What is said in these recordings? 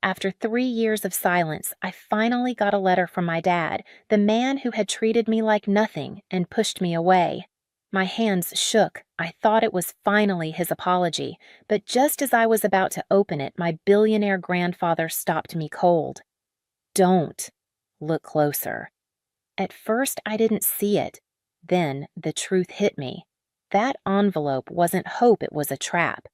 After 3 years of silence, I finally got a letter from my dad, the man who had treated me like nothing and pushed me away. My hands shook. I thought it was finally his apology, but just as I was about to open it, my billionaire grandfather stopped me cold. Don't. Look closer. At first, I didn't see it. Then, the truth hit me. That envelope wasn't hope, it was a trap.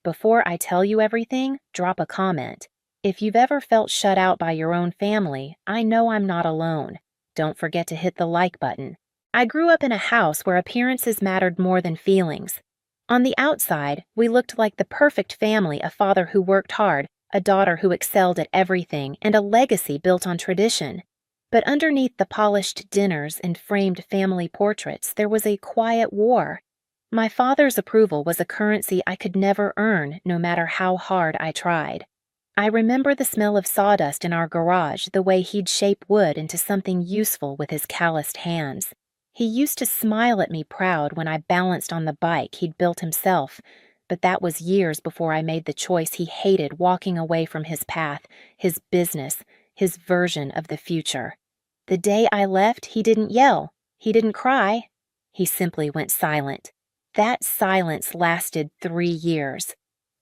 Before I tell you everything, drop a comment. If you've ever felt shut out by your own family, I know I'm not alone. Don't forget to hit the like button. I grew up in a house where appearances mattered more than feelings. On the outside, we looked like the perfect family, a father who worked hard, a daughter who excelled at everything, and a legacy built on tradition. But underneath the polished dinners and framed family portraits, there was a quiet war. My father's approval was a currency I could never earn, no matter how hard I tried. I remember the smell of sawdust in our garage, the way he'd shape wood into something useful with his calloused hands. He used to smile at me proud when I balanced on the bike he'd built himself, but that was years before I made the choice he hated, walking away from his path, his business, his version of the future. The day I left, he didn't yell. He didn't cry. He simply went silent. That silence lasted 3 years.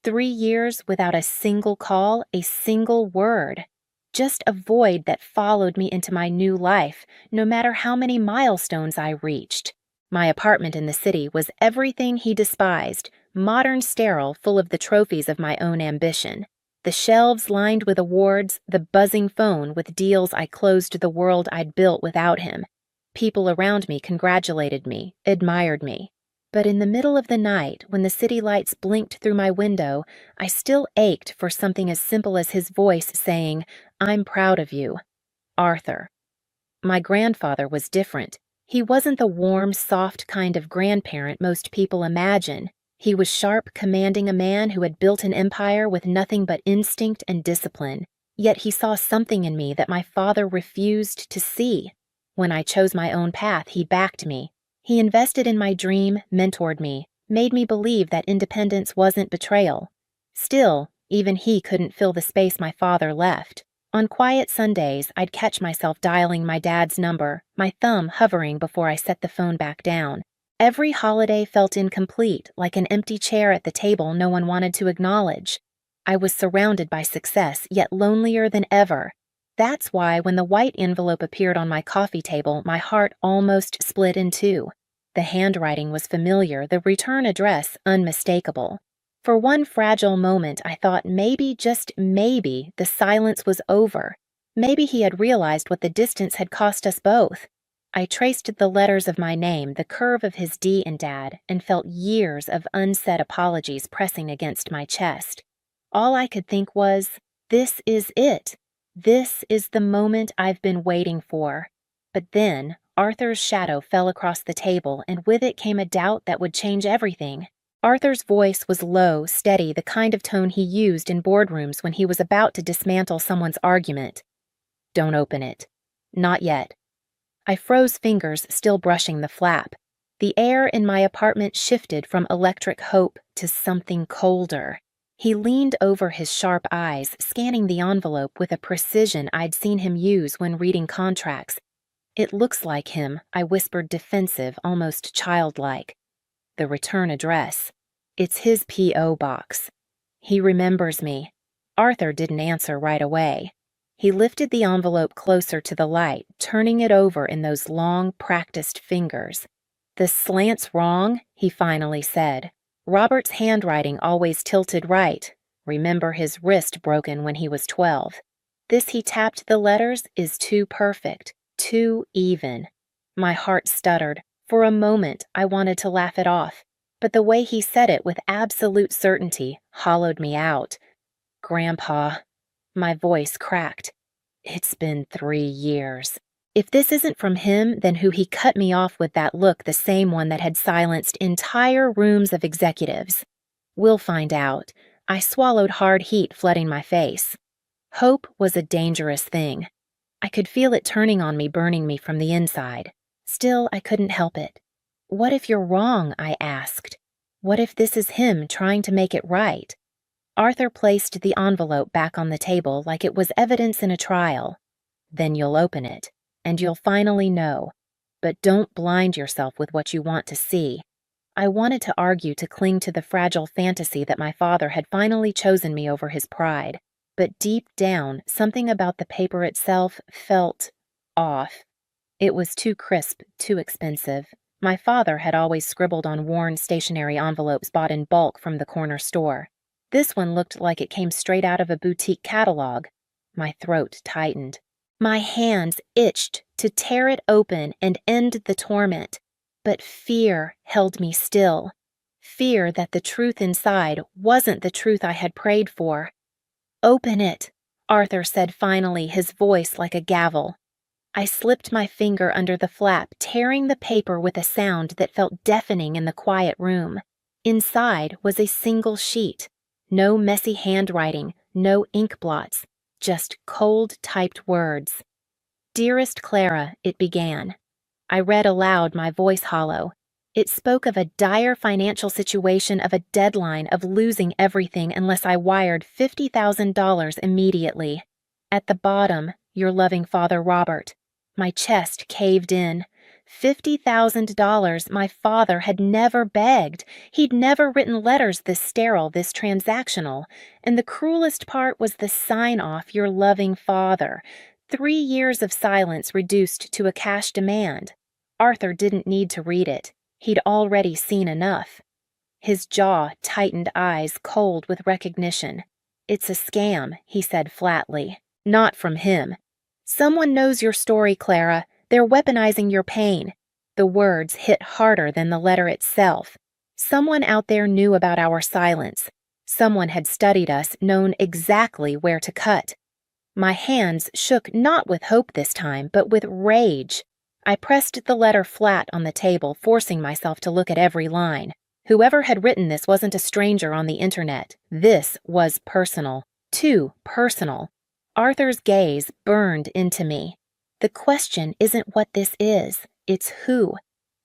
3 years without a single call, a single word. Just a void that followed me into my new life, no matter how many milestones I reached. My apartment in the city was everything he despised, modern, sterile, full of the trophies of my own ambition. The shelves lined with awards, the buzzing phone with deals I closed the world I'd built without him. People around me congratulated me, admired me. But in the middle of the night, when the city lights blinked through my window, I still ached for something as simple as his voice saying, "I'm proud of you, Arthur." My grandfather was different. He wasn't the warm, soft kind of grandparent most people imagine. He was sharp, commanding, a man who had built an empire with nothing but instinct and discipline. Yet he saw something in me that my father refused to see. When I chose my own path, he backed me. He invested in my dream, mentored me, made me believe that independence wasn't betrayal. Still, even he couldn't fill the space my father left. On quiet Sundays, I'd catch myself dialing my dad's number, my thumb hovering before I set the phone back down. Every holiday felt incomplete, like an empty chair at the table no one wanted to acknowledge. I was surrounded by success, yet lonelier than ever. That's why when the white envelope appeared on my coffee table, my heart almost split in two. The handwriting was familiar, the return address unmistakable. For one fragile moment, I thought maybe, just maybe, the silence was over. Maybe he had realized what the distance had cost us both. I traced the letters of my name, the curve of his D in Dad, and felt years of unsaid apologies pressing against my chest. All I could think was, this is it. This is the moment I've been waiting for. But then, Arthur's shadow fell across the table, and with it came a doubt that would change everything. Arthur's voice was low, steady, the kind of tone he used in boardrooms when he was about to dismantle someone's argument. "Don't open it. Not yet." I froze, fingers still brushing the flap. The air in my apartment shifted from electric hope to something colder. He leaned over, his sharp eyes scanning the envelope with a precision I'd seen him use when reading contracts. "It looks like him," I whispered, defensive, almost childlike. "The return address. It's his P.O. box. He remembers me." Arthur didn't answer right away. He lifted the envelope closer to the light, turning it over in those long, practiced fingers. "The slant's wrong," he finally said. "Robert's handwriting always tilted right. Remember his wrist broken when he was 12. This," he tapped the letters, "is too perfect, too even." My heart stuttered. For a moment, I wanted to laugh it off, but the way he said it with absolute certainty hollowed me out. "Grandpa," my voice cracked. "It's been 3 years. If this isn't from him, then who?" He cut me off with that look, the same one that had silenced entire rooms of executives. "We'll find out." I swallowed, hard heat flooding my face. Hope was a dangerous thing. I could feel it turning on me, burning me from the inside. Still, I couldn't help it. "What if you're wrong?" I asked. "What if this is him trying to make it right?" Arthur placed the envelope back on the table like it was evidence in a trial. Then you'll open it, and you'll finally know. But don't blind yourself with what you want to see. I wanted to argue to cling to the fragile fantasy that my father had finally chosen me over his pride, but deep down, something about the paper itself felt off. It was too crisp, too expensive. My father had always scribbled on worn stationery envelopes bought in bulk from the corner store. This one looked like it came straight out of a boutique catalog. My throat tightened. My hands itched to tear it open and end the torment. But fear held me still. Fear that the truth inside wasn't the truth I had prayed for. "Open it," Arthur said finally, his voice like a gavel. I slipped my finger under the flap, tearing the paper with a sound that felt deafening in the quiet room. Inside was a single sheet. No messy handwriting, no ink blots, just cold typed words. "Dearest Clara," it began. I read aloud, my voice hollow. It spoke of a dire financial situation, of a deadline, of losing everything unless I wired $50,000 immediately. At the bottom, "Your loving father, Robert." My chest caved in. $50,000 my father had never begged. He'd never written letters this sterile, this transactional. And the cruelest part was the sign-off, "Your loving father." 3 years of silence reduced to a cash demand. Arthur didn't need to read it. He'd already seen enough. His jaw tightened, eyes cold with recognition. "It's a scam," he said flatly. "Not from him. Someone knows your story, Clara. They're weaponizing your pain." The words hit harder than the letter itself. Someone out there knew about our silence. Someone had studied us, known exactly where to cut. My hands shook not with hope this time, but with rage. I pressed the letter flat on the table, forcing myself to look at every line. Whoever had written this wasn't a stranger on the internet. This was personal. Too personal. Arthur's gaze burned into me. The question isn't what this is, it's who.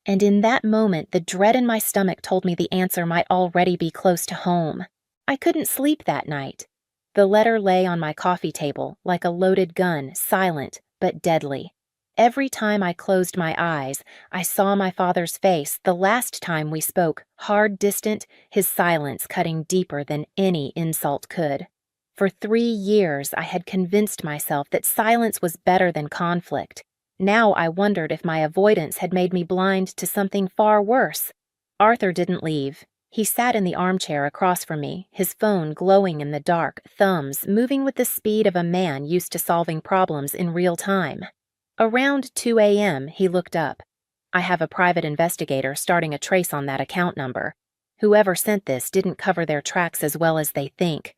And in that moment, the dread in my stomach told me the answer might already be close to home. I couldn't sleep that night. The letter lay on my coffee table, like a loaded gun, silent but deadly. Every time I closed my eyes, I saw my father's face, the last time we spoke, hard, distant, his silence cutting deeper than any insult could. For 3 years, I had convinced myself that silence was better than conflict. Now I wondered if my avoidance had made me blind to something far worse. Arthur didn't leave. He sat in the armchair across from me, his phone glowing in the dark, thumbs moving with the speed of a man used to solving problems in real time. Around 2 a.m., he looked up. "I have a private investigator starting a trace on that account number. Whoever sent this didn't cover their tracks as well as they think."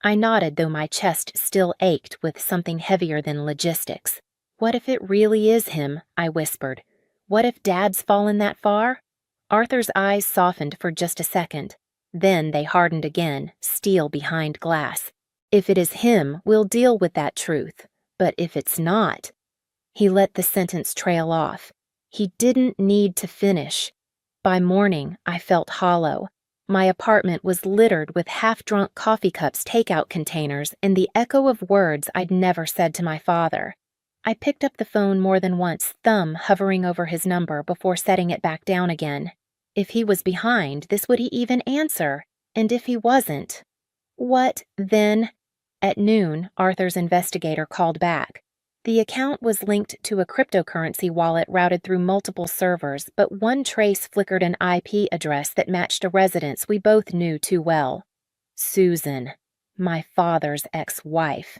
I nodded, though my chest still ached with something heavier than logistics. "What if it really is him?" I whispered. "What if Dad's fallen that far?" Arthur's eyes softened for just a second. Then they hardened again, steel behind glass. "If it is him, we'll deal with that truth. But if it's not—" He let the sentence trail off. He didn't need to finish. By morning, I felt hollow. My apartment was littered with half-drunk coffee cups, takeout containers, and the echo of words I'd never said to my father. I picked up the phone more than once, thumb hovering over his number before setting it back down again. If he was behind, this would he even answer? And if he wasn't? What then? At noon, Arthur's investigator called back. The account was linked to a cryptocurrency wallet routed through multiple servers, but one trace flickered an IP address that matched a residence we both knew too well. Susan, my father's ex-wife.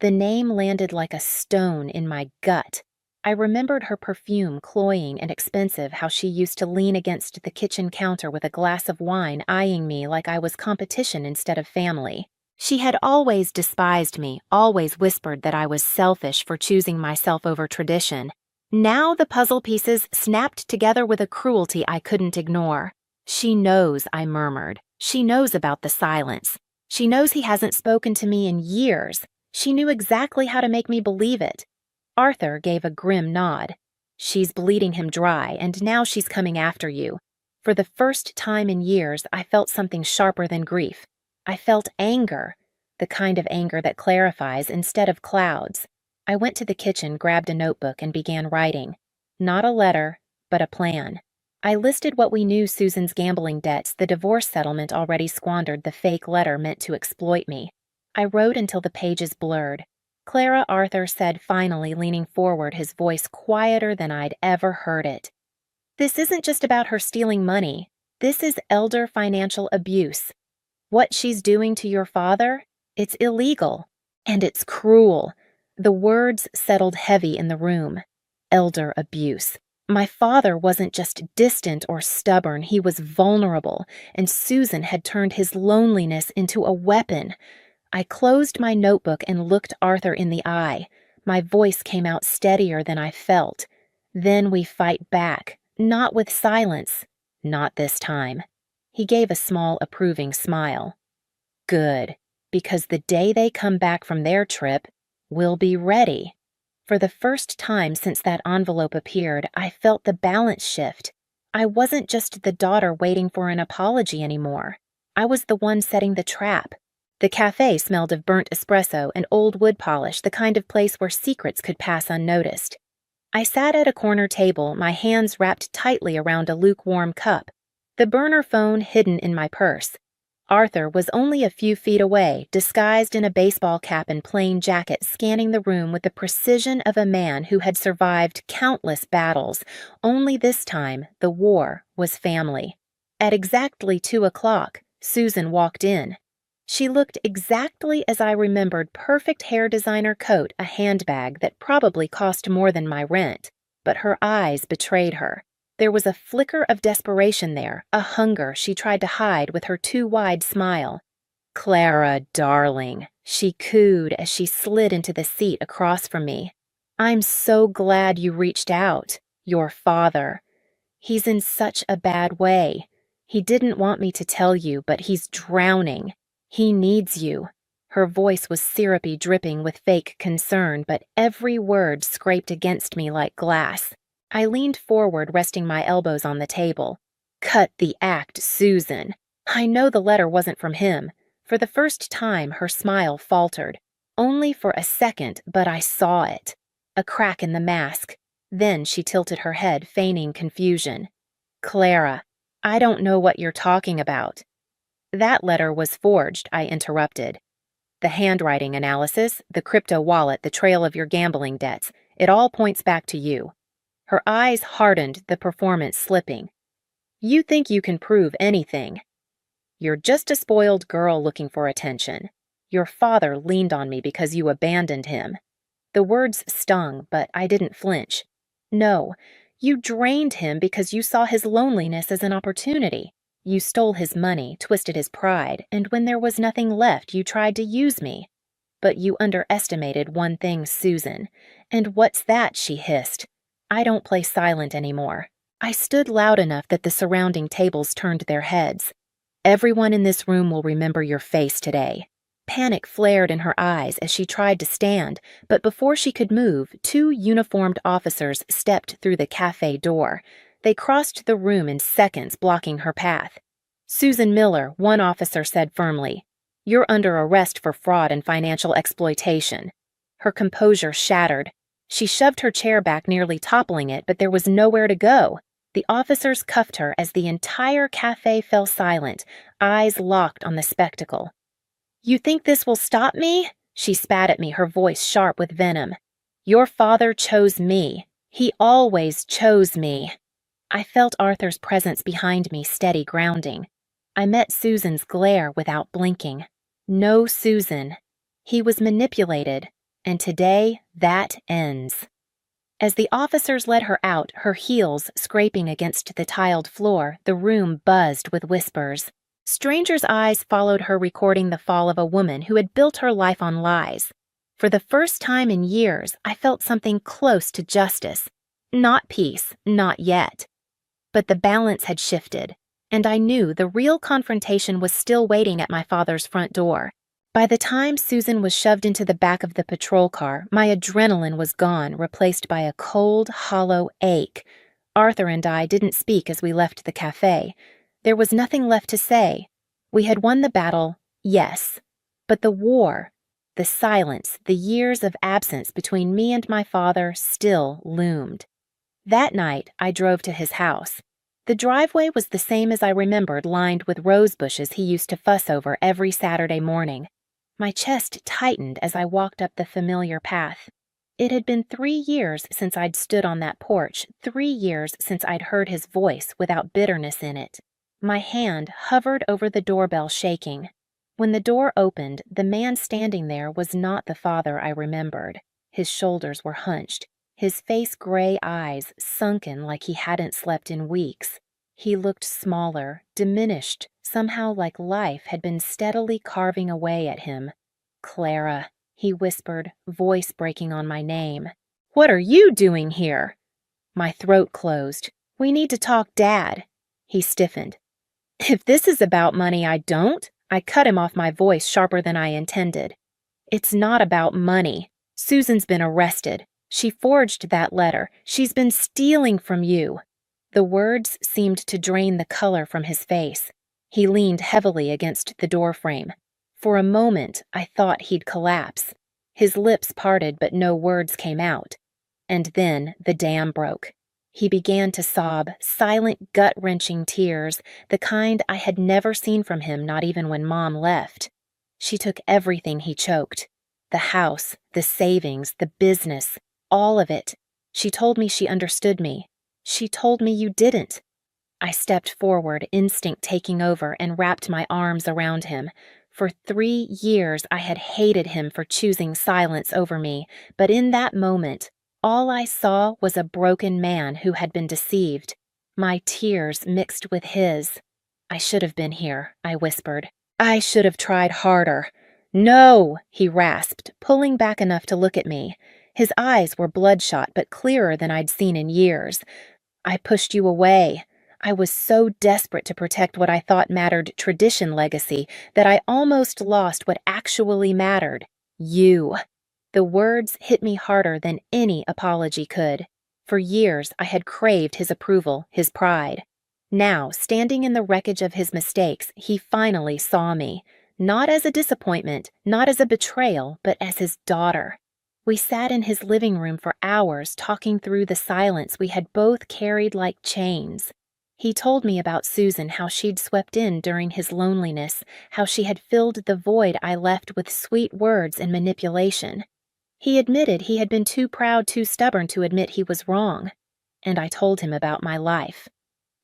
The name landed like a stone in my gut. I remembered her perfume, cloying and expensive, how she used to lean against the kitchen counter with a glass of wine, eyeing me like I was competition instead of family. She had always despised me, always whispered that I was selfish for choosing myself over tradition. Now the puzzle pieces snapped together with a cruelty I couldn't ignore. "She knows," I murmured. "She knows about the silence. She knows he hasn't spoken to me in years. She knew exactly how to make me believe it." Arthur gave a grim nod. "She's bleeding him dry, and now she's coming after you." For the first time in years, I felt something sharper than grief. I felt anger, the kind of anger that clarifies instead of clouds. I went to the kitchen, grabbed a notebook, and began writing. Not a letter, but a plan. I listed what we knew: Susan's gambling debts, the divorce settlement already squandered, the fake letter meant to exploit me. I wrote until the pages blurred. "Clara," Arthur said finally, leaning forward, his voice quieter than I'd ever heard it. "This isn't just about her stealing money. This is elder financial abuse. What she's doing to your father, it's illegal. And it's cruel." The words settled heavy in the room. Elder abuse. My father wasn't just distant or stubborn, he was vulnerable, and Susan had turned his loneliness into a weapon. I closed my notebook and looked Arthur in the eye. My voice came out steadier than I felt. "Then we fight back, not with silence. Not this time." He gave a small, approving smile. "Good, because the day they come back from their trip, we'll be ready." For the first time since that envelope appeared, I felt the balance shift. I wasn't just the daughter waiting for an apology anymore. I was the one setting the trap. The cafe smelled of burnt espresso and old wood polish, the kind of place where secrets could pass unnoticed. I sat at a corner table, my hands wrapped tightly around a lukewarm cup, the burner phone hidden in my purse. Arthur was only a few feet away, disguised in a baseball cap and plain jacket, scanning the room with the precision of a man who had survived countless battles, only this time the war was family. At exactly 2 o'clock, Susan walked in. She looked exactly as I remembered: perfect hair designer coat, a handbag that probably cost more than my rent, but her eyes betrayed her. There was a flicker of desperation there, a hunger she tried to hide with her too wide smile. "Clara, darling," she cooed as she slid into the seat across from me. "I'm so glad you reached out. Your father. He's in such a bad way. He didn't want me to tell you, but he's drowning. He needs you." Her voice was syrupy, dripping with fake concern, but every word scraped against me like glass. I leaned forward, resting my elbows on the table. "Cut the act, Susan. I know the letter wasn't from him." For the first time, her smile faltered. Only for a second, but I saw it. A crack in the mask. Then she tilted her head, feigning confusion. "Clara, I don't know what you're talking about." "That letter was forged," I interrupted. "The handwriting analysis, the crypto wallet, the trail of your gambling debts, it all points back to you." Her eyes hardened, the performance slipping. "You think you can prove anything. You're just a spoiled girl looking for attention. Your father leaned on me because you abandoned him." The words stung, but I didn't flinch. "No, you drained him because you saw his loneliness as an opportunity. You stole his money, twisted his pride, and when there was nothing left, you tried to use me. But you underestimated one thing, Susan." "And what's that?" she hissed. "I don't play silent anymore." I stood loud enough that the surrounding tables turned their heads. "Everyone in this room will remember your face today." Panic flared in her eyes as she tried to stand, but before she could move, 2 uniformed officers stepped through the cafe door. They crossed the room in seconds, blocking her path. "Susan Miller," one officer said firmly, "you're under arrest for fraud and financial exploitation." Her composure shattered. She shoved her chair back, nearly toppling it, but there was nowhere to go. The officers cuffed her as the entire cafe fell silent, eyes locked on the spectacle. "You think this will stop me?" She spat at me, her voice sharp with venom. "Your father chose me. He always chose me." I felt Arthur's presence behind me, steady, grounding. I met Susan's glare without blinking. No Susan. He was manipulated, and today that ends. As the officers led her out, her heels scraping against the tiled floor, the room buzzed with whispers. Strangers' eyes followed her, recording the fall of a woman who had built her life on lies. For the first time in years, I felt something close to justice. Not peace, not yet. But the balance had shifted, and I knew the real confrontation was still waiting at my father's front door. By the time Susan was shoved into the back of the patrol car, my adrenaline was gone, replaced by a cold, hollow ache. Arthur and I didn't speak as we left the cafe. There was nothing left to say. We had won the battle, Yes. But the war, the silence, the years of absence between me and my father still loomed. That night, I drove to his house. The driveway was the same as I remembered, lined with rose bushes he used to fuss over every Saturday morning. My chest tightened as I walked up the familiar path. It had been 3 years since I'd stood on that porch, 3 years since I'd heard his voice without bitterness in it. My hand hovered over the doorbell, shaking. When the door opened, the man standing there was not the father I remembered. His shoulders were hunched, his face-gray eyes sunken like he hadn't slept in weeks. He looked smaller, diminished, somehow like life had been steadily carving away at him. "Clara," he whispered, voice breaking on my name. "What are you doing here?" My throat closed. "We need to talk, Dad." He stiffened. "If this is about money, I don't." I cut him off, my voice sharper than I intended. "It's not about money. Susan's been arrested. She forged that letter. She's been stealing from you." The words seemed to drain the color from his face. He leaned heavily against the doorframe. For a moment, I thought he'd collapse. His lips parted, but no words came out. And then the dam broke. He began to sob, silent, gut-wrenching tears, the kind I had never seen from him, not even when Mom left. She took everything he choked. The house, the savings, the business, all of it. She told me she understood me. She told me you didn't. I stepped forward, instinct taking over, and wrapped my arms around him. For 3 years I had hated him for choosing silence over me, but in that moment, all I saw was a broken man who had been deceived. My tears mixed with his. "I should have been here," I whispered. "I should have tried harder." "No," he rasped, pulling back enough to look at me. His eyes were bloodshot, but clearer than I'd seen in years. "I pushed you away. I was so desperate to protect what I thought mattered, tradition legacy, that I almost lost what actually mattered. You." The words hit me harder than any apology could. For years, I had craved his approval, his pride. Now, standing in the wreckage of his mistakes, he finally saw me. Not as a disappointment, not as a betrayal, but as his daughter. We sat in his living room for hours, talking through the silence we had both carried like chains. He told me about Susan, how she'd swept in during his loneliness, how she had filled the void I left with sweet words and manipulation. He admitted he had been too proud, too stubborn to admit he was wrong. And I told him about my life.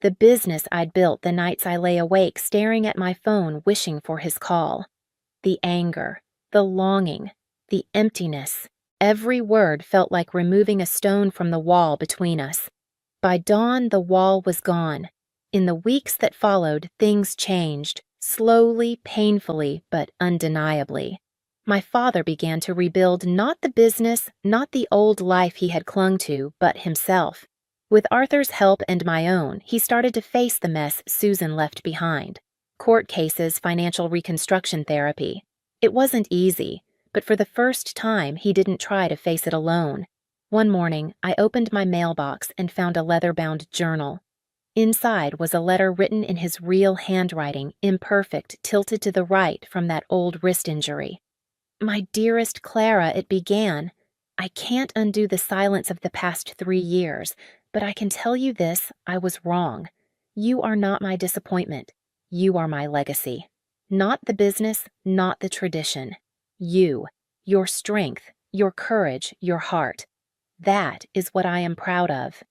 The business I'd built the nights I lay awake staring at my phone wishing for his call. The anger, the longing, the emptiness. Every word felt like removing a stone from the wall between us. By dawn, the wall was gone. In the weeks that followed, things changed, slowly, painfully, but undeniably. My father began to rebuild not the business, not the old life he had clung to, but himself. With Arthur's help and my own, he started to face the mess Susan left behind. Court cases, financial reconstruction therapy. It wasn't easy, but for the first time, he didn't try to face it alone. One morning, I opened my mailbox and found a leather-bound journal. Inside was a letter written in his real handwriting, imperfect, tilted to the right from that old wrist injury. "My dearest Clara," it began. "I can't undo the silence of the past 3 years, but I can tell you this, I was wrong. You are not my disappointment. You are my legacy. Not the business, not the tradition. You, your strength, your courage, your heart. That is what I am proud of."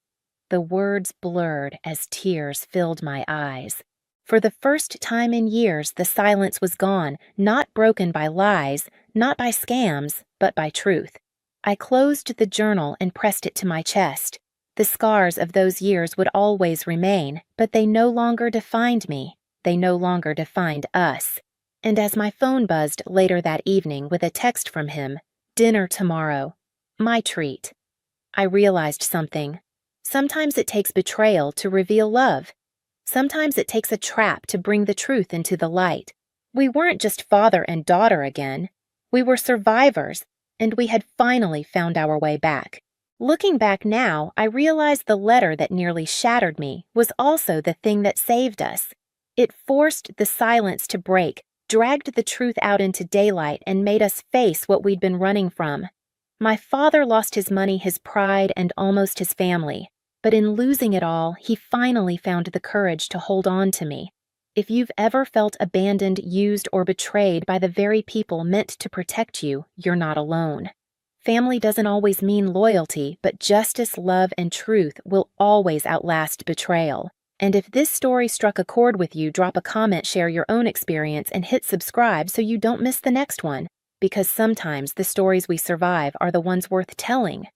The words blurred as tears filled my eyes. For the first time in years, the silence was gone, not broken by lies, not by scams, but by truth. I closed the journal and pressed it to my chest. The scars of those years would always remain, but they no longer defined me. They no longer defined us. And as my phone buzzed later that evening with a text from him, "Dinner tomorrow. My treat," I realized something. Sometimes it takes betrayal to reveal love. Sometimes it takes a trap to bring the truth into the light. We weren't just father and daughter again. We were survivors, and we had finally found our way back. Looking back now, I realize the letter that nearly shattered me was also the thing that saved us. It forced the silence to break, dragged the truth out into daylight and made us face what we'd been running from. My father lost his money, his pride, and almost his family. But in losing it all, he finally found the courage to hold on to me. If you've ever felt abandoned, used, or betrayed by the very people meant to protect you, you're not alone. Family doesn't always mean loyalty, but justice, love, and truth will always outlast betrayal. And if this story struck a chord with you, drop a comment, share your own experience, and hit subscribe so you don't miss the next one. Because sometimes the stories we survive are the ones worth telling.